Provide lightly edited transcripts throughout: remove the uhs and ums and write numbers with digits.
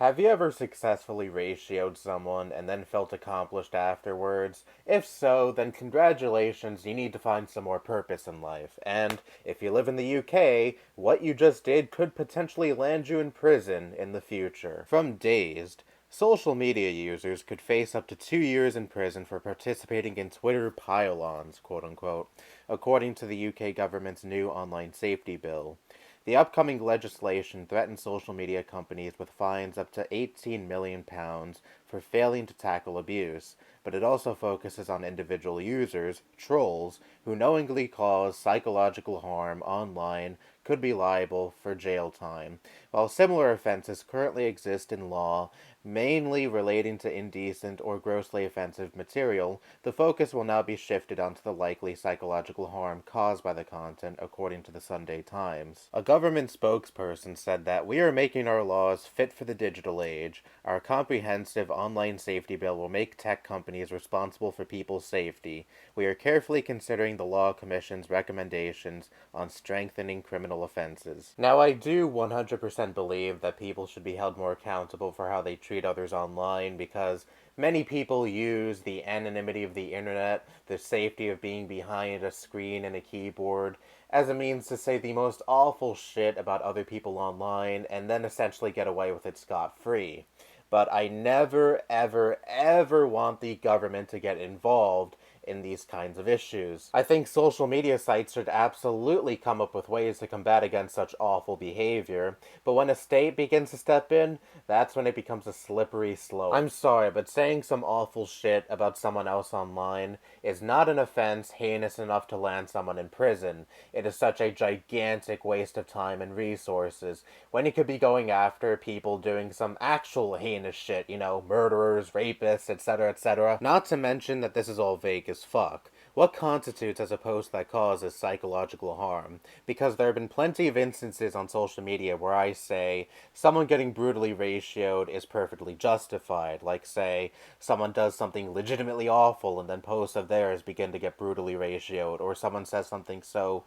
Have you ever successfully ratioed someone and then felt accomplished afterwards? If so, then congratulations, you need to find some more purpose in life. And if you live in the UK, what you just did could potentially land you in prison in the future. From Dazed, social media users could face up to 2 years in prison for participating in Twitter pile-ons, quote unquote, according to the UK government's new online safety bill. The upcoming legislation threatens social media companies with fines up to £18 million for failing to tackle abuse, but it also focuses on individual users, trolls, who knowingly cause psychological harm online could be liable for jail time. While similar offenses currently exist in law, mainly relating to indecent or grossly offensive material, the focus will now be shifted onto the likely psychological harm caused by the content, according to the Sunday Times. A government spokesperson said that we are making our laws fit for the digital age. Our comprehensive online safety bill will make tech companies responsible for people's safety. We are carefully considering the Law Commission's recommendations on strengthening criminal offenses. Now, I do 100% believe that people should be held more accountable for how they treat others online because many people use the anonymity of the internet, the safety of being behind a screen and a keyboard, as a means to say the most awful shit about other people online and then essentially get away with it scot-free. But I never, ever, ever want the government to get involved in these kinds of issues. I think social media sites should absolutely come up with ways to combat against such awful behavior, but when a state begins to step in, that's when it becomes a slippery slope. I'm sorry, but saying some awful shit about someone else online is not an offense heinous enough to land someone in prison. It is such a gigantic waste of time and resources, when you could be going after people doing some actual heinous shit, murderers, rapists, etc., etc. Not to mention that this is all vague as fuck. What constitutes as a post that causes psychological harm? Because there have been plenty of instances on social media where I say someone getting brutally ratioed is perfectly justified. Like, say, someone does something legitimately awful and then posts of theirs begin to get brutally ratioed, or someone says something so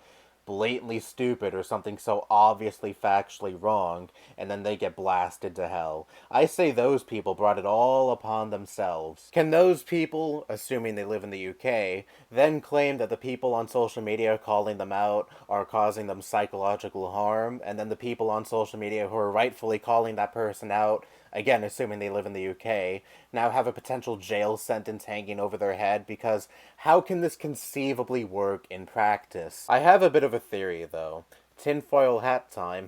blatantly stupid or something so obviously factually wrong, and then they get blasted to hell. I say those people brought it all upon themselves. Can those people, assuming they live in the UK, then claim that the people on social media calling them out are causing them psychological harm, and then the people on social media who are rightfully calling that person out, again assuming they live in the UK, now have a potential jail sentence hanging over their head? Because how can this conceivably work in practice? I have a bit of a theory, though. Tinfoil hat time.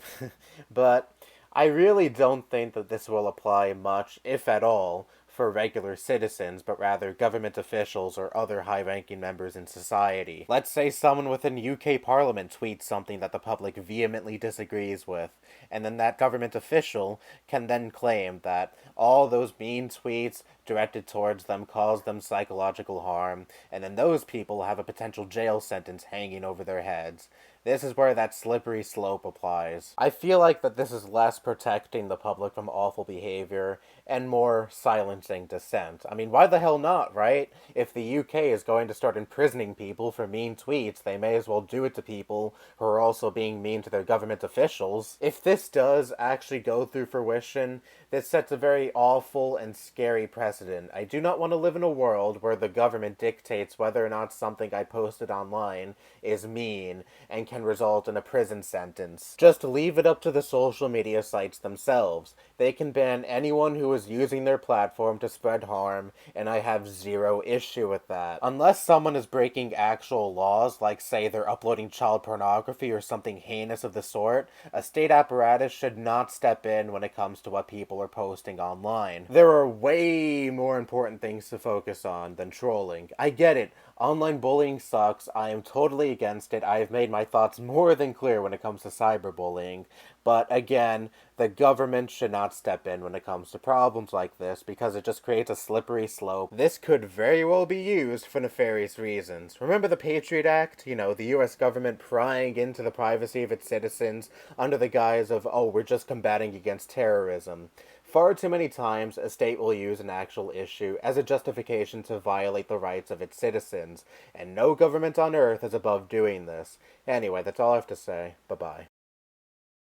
But I really don't think that this will apply much, if at all, for regular citizens, but rather government officials or other high-ranking members in society. Let's say someone within UK Parliament tweets something that the public vehemently disagrees with, and then that government official can then claim that all those mean tweets directed towards them cause them psychological harm, and then those people have a potential jail sentence hanging over their heads. This is where that slippery slope applies. I feel like that this is less protecting the public from awful behavior and more silencing dissent. I mean, why the hell not, right? If the UK is going to start imprisoning people for mean tweets, they may as well do it to people who are also being mean to their government officials. If this does actually go through fruition, this sets a very awful and scary precedent. I do not want to live in a world where the government dictates whether or not something I posted online is mean and can result in a prison sentence. Just leave it up to the social media sites themselves. They can ban anyone who is using their platform to spread harm, and I have zero issue with that. Unless someone is breaking actual laws, like say they're uploading child pornography or something heinous of the sort, a state apparatus should not step in when it comes to what people are posting online. There are way more important things to focus on than trolling. I get it. Online bullying sucks. I am totally against it. I have made my thoughts more than clear when it comes to cyberbullying. But again, the government should not step in when it comes to problems like this because it just creates a slippery slope. This could very well be used for nefarious reasons. Remember the Patriot Act? The US government prying into the privacy of its citizens under the guise of, oh, we're just combating against terrorism. Far too many times, a state will use an actual issue as a justification to violate the rights of its citizens, and no government on earth is above doing this. Anyway, that's all I have to say. Bye-bye.